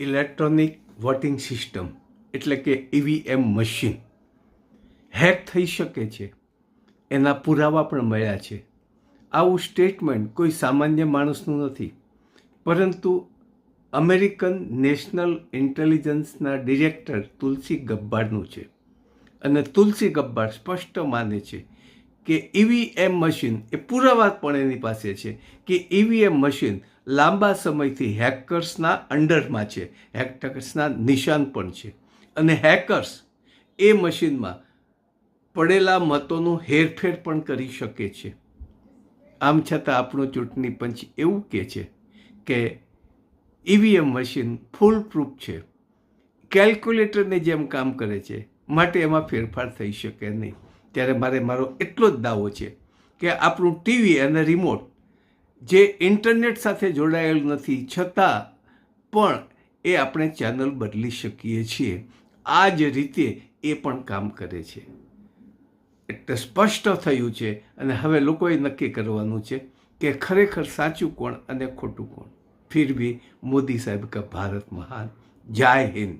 Electronic voting system એટલે કે EVM machine hack થઈ શકે છે, એના પુરાવા પણ મળ્યા છે. આવું સ્ટેટમેન્ટ કોઈ સામાન્ય માણસનું નથી, પરંતુ અમેરિકન નેશનલ ઇન્ટેલિજન્સના ડિરેક્ટર તુલસી ગબ્બારનું છે. અને તુલસી ગબ્બાર સ્પષ્ટ માને છે કે ઈવીએમ મશીન એ પુરાવા પણ એની પાસે છે કે ઈવીએમ મશીન લાંબા સમયથી હેકર્સના અંડરમાં છે, હેકર્સના નિશાન પણ છે. અને હેકર્સ એ મશીનમાં પડેલા મતોનું હેરફેર પણ કરી શકે છે. આમ છતાં આપણો ચૂંટણી પંચ એવું કહે છે કે ઈવીએમ મશીન ફૂલ પ્રૂફ છે, કેલ્ક્યુલેટરની જેમ કામ કરે છે, માટે એમાં ફેરફાર થઈ શકે નહીં. ત્યારે મારો એટલો જ દાવો છે કે આપણું ટીવી અને રિમોટ જે ઇન્ટરનેટ સાથે જોડાયેલ નથી, છતાં પણ એ આપણે ચેનલ બદલી શકીએ છીએ. આ જ રીતે એ પણ કામ કરે છે. એટલે સ્પષ્ટ થયું છે અને હવે લોકોએ નક્કી કરવાનું છે કે ખરેખર સાચું કોણ અને ખોટું કોણ. ફિર ભી મોદી સાહેબ કા ભારત મહાન. જય હિન્દ.